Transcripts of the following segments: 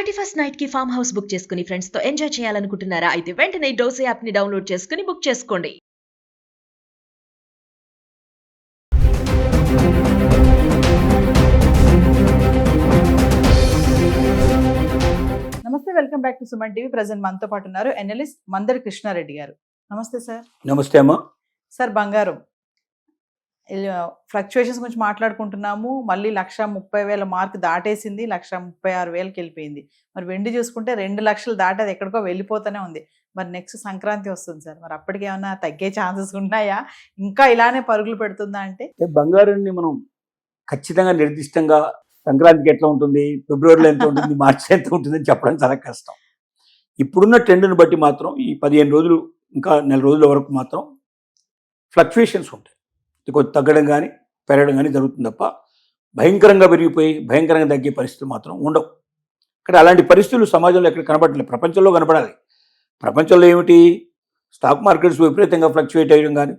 31st night కి farm house book చేసుకుని friends తో ఎంజాయ్ చేయాలనుకుంటున్నారా? అయితే వెంటనే డోసే యాప్ ని డౌన్లోడ్ చేసుకుని బుక్ చేసుకోండి. నమస్తే, welcome back to Suman TV. Present మనతో పాటు ఉన్నారు ఎనలిస్ట్ మందరి కృష్ణారెడ్డి గారు. నమస్తే సార్. నమస్తే అమ్మా. సార్, బంగారం ఫ్లక్చుయేషన్స్ గురించి మాట్లాడుకుంటున్నాము. మళ్ళీ 1,30,000 మార్క్ దాటేసింది, 1,36,000కి వెళ్ళిపోయింది. మరి వెండి చూసుకుంటే 2 లక్షలు దాటి అది ఎక్కడికో వెళ్ళిపోతూనే ఉంది. మరి నెక్స్ట్ సంక్రాంతి వస్తుంది సార్, మరి అప్పటికి ఏమన్నా తగ్గే ఛాన్సెస్ ఉన్నాయా? ఇంకా ఇలానే పరుగులు పెడుతుందా? అంటే బంగారాన్ని మనం ఖచ్చితంగా నిర్దిష్టంగా సంక్రాంతికి ఎట్లా ఉంటుంది, ఫిబ్రవరిలో ఎంత ఉంటుంది, మార్చి ఎంత ఉంటుంది అని చెప్పడం చాలా కష్టం. ఇప్పుడున్న ట్రెండ్ని బట్టి మాత్రం ఈ 15 రోజులు ఇంకా నెల రోజుల వరకు మాత్రం ఫ్లక్చుయేషన్స్ ఉంటాయి. కొంచెం తగ్గడం కానీ పెరగడం కానీ జరుగుతుంది తప్ప భయంకరంగా పెరిగిపోయి భయంకరంగా తగ్గే పరిస్థితులు మాత్రం ఉండవు. ఇక్కడ అలాంటి పరిస్థితులు సమాజంలో ఎక్కడ కనబడలేదు, ప్రపంచంలో కనపడాలి. ప్రపంచంలో ఏమిటి, స్టాక్ మార్కెట్స్ విపరీతంగా ఫ్లక్చుయేట్ అయ్యడం కానీ,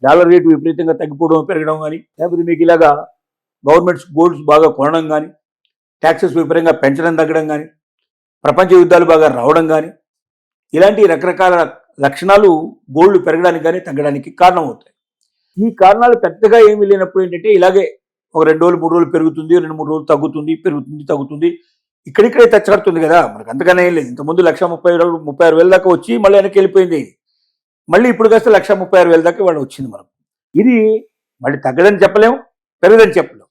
డాలర్ రేటు విపరీతంగా తగ్గిపోవడం పెరగడం కానీ, లేకపోతే మీకు ఇలాగా గవర్నమెంట్స్ గోల్డ్స్ బాగా కొనడం కానీ, ట్యాక్సెస్ విపరీతంగా పెంచడం తగ్గడం కానీ, ప్రపంచ యుద్ధాలు బాగా రావడం కానీ, ఇలాంటి రకరకాల లక్షణాలు గోల్డ్ పెరగడానికి కానీ తగ్గడానికి కారణం అవుతాయి. ఈ కారణాలు పెద్దగా ఏమీ లేనప్పుడు ఏంటంటే ఇలాగే ఒక 2 రోజులు 3 రోజులు పెరుగుతుంది, 2-3 రోజులు తగ్గుతుంది, పెరుగుతుంది, తగ్గుతుంది, ఇక్కడిక్కడే తెచ్చడుతుంది కదా. మనకు అంతగానే ఏం లేదు. ఇంతకుముందు 1,36,000 దాకా వచ్చి మళ్ళీ వెనక్కి వెళ్ళిపోయింది. మళ్ళీ ఇప్పుడు కాస్త 1,36,000 దాకా వాడు వచ్చింది. మనం ఇది మళ్ళీ తగ్గదని చెప్పలేము, పెరగదని చెప్పలేము.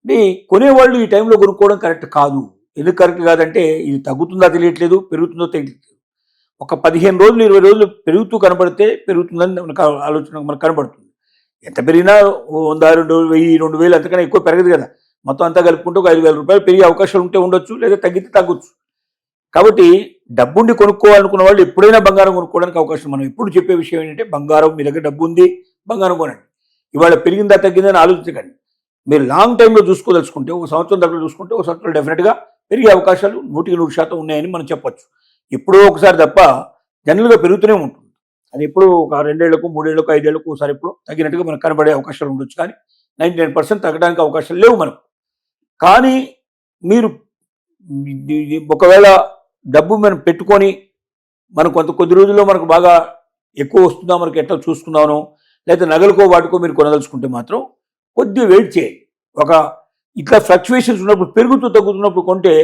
ఇది కొనేవాళ్ళు ఈ టైంలో కొనుక్కోవడం కరెక్ట్ కాదు. ఎందుకు కరెక్ట్ కాదంటే ఇది తగ్గుతుందా తెలియట్లేదు, పెరుగుతుందో తెలియట్లేదు. ఒక 15 రోజులు 20 రోజులు పెరుగుతూ కనబడితే పెరుగుతుందని మనకు ఆలోచన మనకు కనబడుతుంది. ఎంత పెరిగినా 100, 2,000, 2,000 అంతకన్నా ఎక్కువ పెరగదు కదా. మొత్తం అంతా కలుపుకుంటూ ఒక 5,000 రూపాయలు పెరిగే అవకాశాలు ఉంటే ఉండొచ్చు, లేదా తగ్గితే తగ్గొచ్చు. కాబట్టి డబ్బుండి కొనుక్కోవాలనుకున్న వాళ్ళు ఎప్పుడైనా బంగారం కొనుక్కోవడానికి అవకాశం. మనం ఎప్పుడు చెప్పే విషయం ఏంటంటే బంగారం, మీ దగ్గర డబ్బు ఉంది, బంగారం కొనండి. ఇవాళ పెరిగిందా తగ్గిందని ఆలోచించకండి. మీరు లాంగ్ టైంలో చూసుకోదలుచుకుంటే, ఒక సంవత్సరం దగ్గర చూసుకుంటే, ఒక సంవత్సరం డెఫినెట్గా పెరిగే అవకాశాలు 100% ఉన్నాయని మనం చెప్పొచ్చు. ఎప్పుడో ఒకసారి తప్ప జనరల్గా పెరుగుతూనే ఉంటుంది. అది ఎప్పుడు ఒక 2 ఏళ్లకు 3 ఏళ్లకు 5 ఏళ్లకు ఒకసారి ఎప్పుడు తగ్గినట్టుగా మనకు కనబడే అవకాశాలు ఉండొచ్చు, కానీ 99% తగ్గడానికి అవకాశాలు లేవు మనకు. కానీ మీరు ఒకవేళ డబ్బు మనం పెట్టుకొని మనం కొద్ది రోజుల్లో మనకు బాగా ఎక్కువ వస్తుందా, మనకు ఎట్లా చూసుకుందామనో, లేదా నగలకో వాటికో మీరు కొనదలుచుకుంటే మాత్రం కొద్దిగా వెయిట్ చేయండి. ఇట్లా ఫ్లక్చుయేషన్స్ ఉన్నప్పుడు, పెరుగుతూ తగ్గుతున్నప్పుడు కొంటే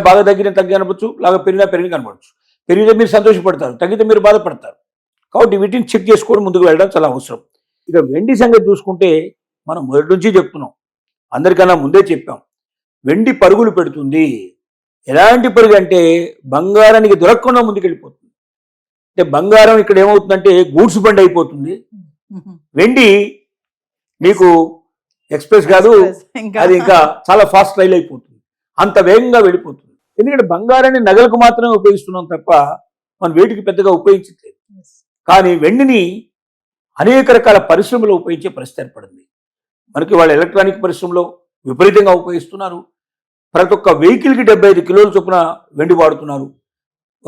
బాగా తగ్గిన కనపడచ్చు, లాగా పెరిగిన కనపడచ్చు. పెరిగితే మీరు సంతోషపడతారు, తగ్గితే మీరు బాధపడతారు. కాబట్టి వీటిని చెక్ చేసుకొని ముందుకు వెళ్ళడం చాలా అవసరం. ఇక వెండి సంగతి చూసుకుంటే మనం మొదటి నుంచి చెప్తున్నాం, అందరికన్నా ముందే చెప్పాం, వెండి పరుగులు పెడుతుంది. ఎలాంటి పరుగు అంటే బంగారానికి దొరకకుండా ముందుకెళ్ళిపోతుంది. అంటే బంగారం ఇక్కడ ఏమవుతుందంటే గూడ్స్ బండి అయిపోతుంది, వెండి మీకు ఎక్స్ప్రెస్ కాదు, అది ఇంకా చాలా ఫాస్ట్ రైల్ అయిపోతుంది, అంత వేగంగా వెళ్ళిపోతుంది. ఎందుకంటే బంగారాన్ని నగలకు మాత్రమే ఉపయోగిస్తున్నాం తప్ప మనం వేటికి పెద్దగా ఉపయోగించట్లేదు. కానీ వెండిని అనేక రకాల పరిశ్రమలో ఉపయోగించే పరిస్థితి ఏర్పడింది. మనకి వాళ్ళ ఎలక్ట్రానిక్ పరిశ్రమలో విపరీతంగా ఉపయోగిస్తున్నారు. ప్రతి ఒక్క వెహికల్కి 75 కిలోల చొప్పున వెండి వాడుతున్నారు.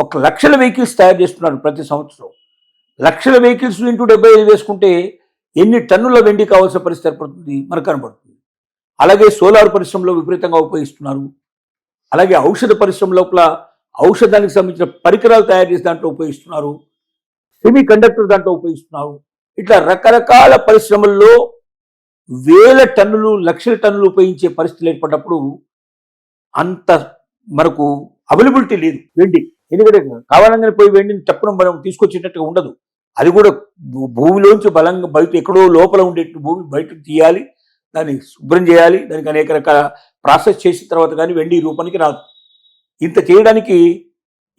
1 లక్షల వెహికల్స్ తయారు చేస్తున్నారు ప్రతి సంవత్సరం. లక్షల వెహికల్స్ ఇంటూ 75 వేసుకుంటే ఎన్ని టన్నుల వెండి కావాల్సిన పరిస్థితి ఏర్పడుతుంది మనకు కనబడుతుంది. అలాగే సోలార్ పరిశ్రమలో విపరీతంగా ఉపయోగిస్తున్నారు. అలాగే ఔషధ పరిశ్రమ లోపల ఔషధానికి సంబంధించిన పరికరాలు తయారు చేసే దాంట్లో ఉపయోగిస్తున్నారు. సెమీ కండక్టర్ దాంట్లో ఉపయోగిస్తున్నారు. ఇట్లా రకరకాల పరిశ్రమల్లో వేల టన్నులు, లక్షల టన్నులు ఉపయోగించే పరిస్థితులు ఏర్పడినప్పుడు అంత మనకు అవైలబిలిటీ లేదు వెండి. ఎందుకంటే కావాలంగానే పోయి వెండిని తప్పడం మనం తీసుకొచ్చేటట్టుగా ఉండదు. అది కూడా భూమిలోంచి బలంగా బయట ఎక్కడో లోపల ఉండేట్టు భూమి బయటకు తీయాలి, దాన్ని శుభ్రం చేయాలి, దానికి అనేక రకాల ప్రాసెస్ చేసిన తర్వాత కానీ వెండి రూపానికి రాదు. ఇంత చేయడానికి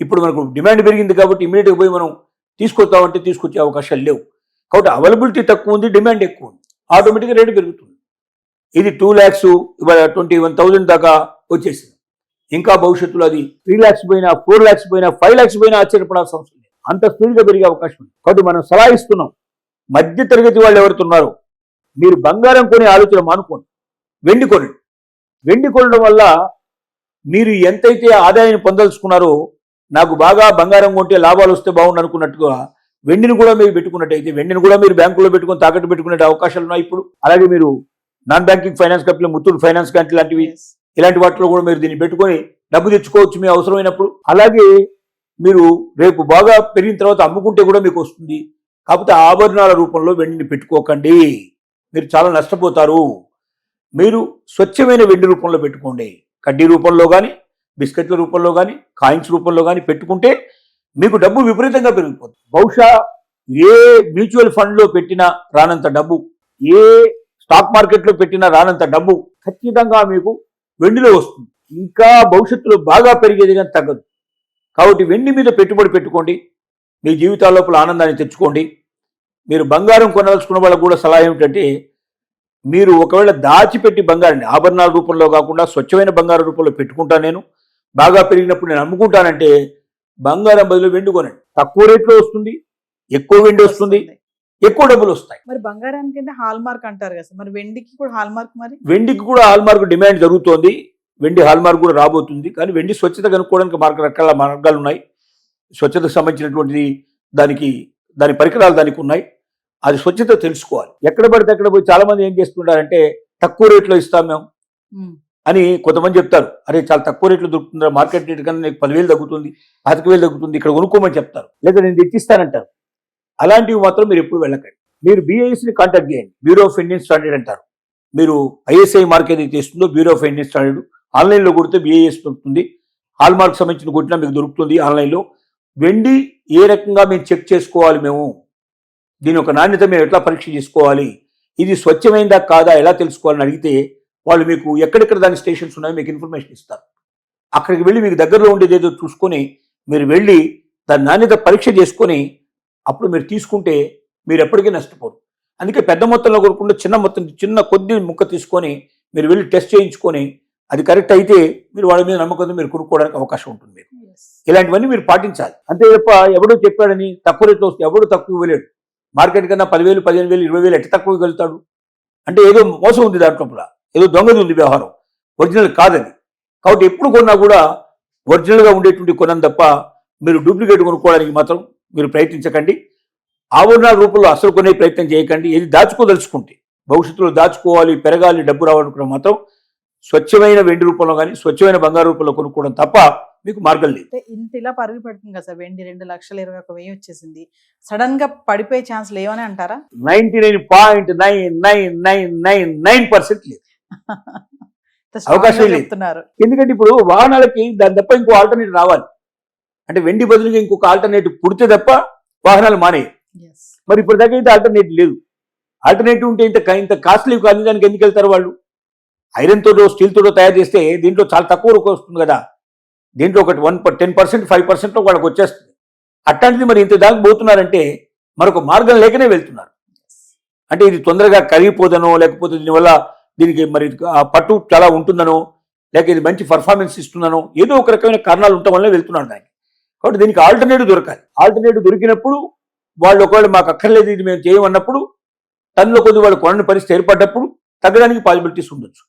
ఇప్పుడు మనకు డిమాండ్ పెరిగింది కాబట్టి ఇమీడియట్గా పోయి మనం తీసుకొస్తామంటే తీసుకొచ్చే అవకాశాలు లేవు. కాబట్టి అవైలబిలిటీ తక్కువ ఉంది, డిమాండ్ ఎక్కువ ఉంది, ఆటోమేటిక్గా రేటు పెరుగుతుంది. ఇది 2 lakhs ఇవాళ 21,000 దాకా వచ్చేసింది. ఇంకా భవిష్యత్తులో అది 3 lakhs పోయినా, 4 lakhs పోయినా, 5 lakhs పోయినా ఆశ్చర్యపడాల్సిన అవసరం లేదు. అంత స్పీడ్గా పెరిగే అవకాశం ఉంది. కాబట్టి మనం సలహా ఇస్తున్నాం, మధ్య తరగతి వాళ్ళు ఎవరుతున్నారో మీరు బంగారం కొనే ఆలోచన మానుకోండి, వెండి కొనండి. వెండి కొనడం వల్ల మీరు ఎంతైతే ఆదాయాన్ని పొందలుచుకున్నారో, నాకు బాగా బంగారం కొంటే లాభాలు వస్తే బాగుండు అనుకున్నట్టుగా వెండిని కూడా మీరు పెట్టుకున్నట్టయితే, వెండిని కూడా మీరు బ్యాంకులో పెట్టుకొని తాకట్టు పెట్టుకునే అవకాశాలు ఉన్నాయి ఇప్పుడు. అలాగే మీరు non banking finance company, Muthoot finance company లాంటివి, ఇలాంటి వాటిలో కూడా మీరు దీన్ని పెట్టుకొని డబ్బు తెచ్చుకోవచ్చు మీ అవసరమైనప్పుడు. అలాగే మీరు రేపు బాగా పెరిగిన తర్వాత అమ్ముకుంటే కూడా మీకు వస్తుంది. కాకపోతే ఆభరణాల రూపంలో వెండిని పెట్టుకోకండి, మీరు చాలా నష్టపోతారు. మీరు స్వచ్ఛమైన వెండి రూపంలో పెట్టుకోండి. కడ్డీ రూపంలో కానీ, బిస్కెట్ల రూపంలో కానీ, కాయిన్స్ రూపంలో కానీ పెట్టుకుంటే మీకు డబ్బు విపరీతంగా పెరిగిపోతుంది. బహుశా ఏ మ్యూచువల్ ఫండ్లో పెట్టినా రానంత డబ్బు, ఏ స్టాక్ మార్కెట్లో పెట్టినా రానంత డబ్బు ఖచ్చితంగా మీకు వెండిలో వస్తుంది. ఇంకా భవిష్యత్తులో బాగా పెరిగేది కానీ తగ్గదు. కాబట్టి వెండి మీద పెట్టుబడి పెట్టుకోండి, మీ జీవితాల లోపల ఆనందాన్ని తెచ్చుకోండి. మీరు బంగారం కొనదలుచుకున్న వాళ్ళకు కూడా సలహా ఏమిటంటే, మీరు ఒకవేళ దాచిపెట్టి బంగారాన్ని ఆభరణాల రూపంలో కాకుండా స్వచ్ఛమైన బంగారం రూపంలో పెట్టుకుంటాను, నేను బాగా పెరిగినప్పుడు నేను అమ్ముకుంటానంటే బంగారం బదులు వెండి కొనండి. తక్కువ రేట్లో వస్తుంది, ఎక్కువ వెండి వస్తుంది, ఎక్కువ డబ్బులు వస్తాయి. మరి బంగారానికి అంటే హాల్ మార్క్ అంటారు కదా సార్, మరి వెండికి కూడా హాల్ మార్క్, మరి వెండికి కూడా హాల్ మార్క్ డిమాండ్ జరుగుతోంది. వెండి హాల్ మార్క్ కూడా రాబోతుంది. కానీ వెండి స్వచ్ఛత కనుక్కోవడానికి రకాల మార్గాలు ఉన్నాయి. స్వచ్ఛతకు సంబంధించినటువంటిది దాని పరికరాలు దానికి ఉన్నాయి. అది స్వచ్ఛత తెలుసుకోవాలి. ఎక్కడ పడితే అక్కడ పోయి చాలా మంది ఏం చేస్తుంటారంటే తక్కువ రేట్లో ఇస్తాం మేము అని కొంతమంది చెప్తారు. అరే చాలా తక్కువ రేట్లో దొరుకుతుంది, మార్కెట్ రేట్ కన్నా నీకు 10,000 తగ్గుతుంది, 25,000 తగ్గుతుంది, ఇక్కడ కొనుక్కోమని చెప్తారు, లేదా నేను తెచ్చిస్తానంటారు. అలాంటివి మాత్రం మీరు ఎప్పుడు వెళ్ళకండి. మీరు BISని కాంటాక్ట్ చేయండి. బ్యూరో ఆఫ్ ఇండియన్ స్టాండర్డ్ అంటారు. మీరు ISI మార్క్ ఏదైతే చేస్తుందో బ్యూరో ఆఫ్ ఇండియన్ స్టాండర్డ్, ఆన్లైన్లో కొడితే BIS దొరుకుతుంది. హాల్ మార్క్ సంబంధించిన కొట్టినా మీకు దొరుకుతుంది ఆన్లైన్లో. వెండి ఏ రకంగా మేము చెక్ చేసుకోవాలి, మేము దీని ఒక నాణ్యత మేము ఎట్లా పరీక్ష చేసుకోవాలి, ఇది స్వచ్ఛమైందా కాదా ఎలా తెలుసుకోవాలని అడిగితే వాళ్ళు మీకు ఎక్కడెక్కడ దాని స్టేషన్స్ ఉన్నాయో మీకు ఇన్ఫర్మేషన్ ఇస్తారు. అక్కడికి వెళ్ళి మీకు దగ్గరలో ఉండేది ఏదో చూసుకొని మీరు వెళ్ళి దాని నాణ్యత పరీక్ష చేసుకొని అప్పుడు మీరు తీసుకుంటే మీరు ఎప్పటికీ నష్టపోరు. అందుకే పెద్ద మొత్తంలో కొనుక్కుంటే చిన్న కొద్ది ముక్క తీసుకొని మీరు వెళ్ళి టెస్ట్ చేయించుకొని అది కరెక్ట్ అయితే మీరు వాళ్ళ మీద నమ్మకంతో మీరు కొనుక్కోవడానికి అవకాశం ఉంటుంది. మీకు ఇలాంటివన్నీ మీరు పాటించాలి. అంతే తప్ప ఎవడో చెప్పాడని తక్కువ రేట్లో వస్తే ఎవడు తక్కువ ఇవ్వలేడు. మార్కెట్ కన్నా 10,000, 15,000, 20,000 ఎట్లా తక్కువ వెళ్తాడు అంటే ఏదో మోసం ఉంది దాంట్లో, ఏదో దొంగది ఉంది వ్యవహారం, ఒరిజినల్ కాదని. కాబట్టి ఎప్పుడు కొన్నా కూడా ఒరిజినల్గా ఉండేటువంటి కొనం తప్ప మీరు డూప్లికేట్ కొనుక్కోవడానికి మాత్రం మీరు ప్రయత్నించకండి. ఆభరణాల రూపంలో అసలు కొనే ప్రయత్నం చేయకండి. ఏది దాచుకోదలుచుకుంటే భవిష్యత్తులో దాచుకోవాలి, పెరగాలి, డబ్బు రావాలనుకున్న మాత్రం స్వచ్ఛమైన వెండి రూపంలో కానీ స్వచ్ఛమైన బంగారు రూపంలో కొనుక్కోవడం తప్ప మీకు మార్గం లేదు. ఇంత ఇలా పరుగు పెడుతుంది కదా సార్, వెండి 2,21,000 వచ్చేసింది, సడన్ గా పడిపోయే ఛాన్స్ లేవని అంటారా? 99.9999% లేదు, అవకాశం లేదు. ఎందుకంటే ఇప్పుడు వాహనాలకి దాని తప్ప ఇంకో ఆల్టర్నేటివ్ రావాలి. అంటే వెండి బదులుగా ఇంకొక ఆల్టర్నేటివ్ పుడితే తప్ప వాహనాలు మానేవి. మరి ఇప్పుడు దాకా అయితే ఆల్టర్నేటివ్ లేదు. ఆల్టర్నేటివ్ ఉంటే ఇంత కాస్ట్లీ కానీ దానికి ఎందుకు వెళ్తారు వాళ్ళు? ఐరన్ తోటో స్టీల్ తోటో తయారు చేస్తే దీంట్లో చాలా తక్కువ రూపాయి వస్తుంది కదా, దీంట్లో ఒకటి 10%, 5% వాళ్ళకి వచ్చేస్తుంది. అట్లాంటిది మరి ఇంత దాకా పోతున్నారంటే మరొక మార్గం లేకనే వెళ్తున్నారు. అంటే ఇది తొందరగా కరిగిపోదనో, లేకపోతే దీనివల్ల దీనికి మరి ఆ పట్టు చాలా ఉంటుందనో, లేక ఇది మంచి పర్ఫార్మెన్స్ ఇస్తుందనో, ఏదో ఒక రకమైన కారణాలు ఉండటం వల్ల వెళ్తున్నారు దానికి. కాబట్టి దీనికి ఆల్టర్నేటివ్ దొరకాలి. ఆల్టర్నేటివ్ దొరికినప్పుడు వాళ్ళు ఒకవేళ మాకు అక్కర్లేదు ఇది మేము చేయమన్నప్పుడు తనలో కొద్ది వాళ్ళు కొనని పరిస్థితి ఏర్పడ్డప్పుడు తగ్గడానికి పాసిబిలిటీస్ ఉండొచ్చు.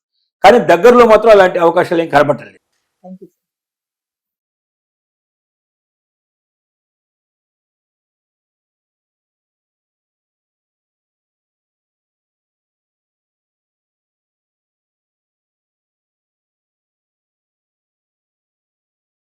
కానీ దగ్గరలో మాత్రం అలాంటి అవకాశాలు ఏం కనబడలేదు. Thank you.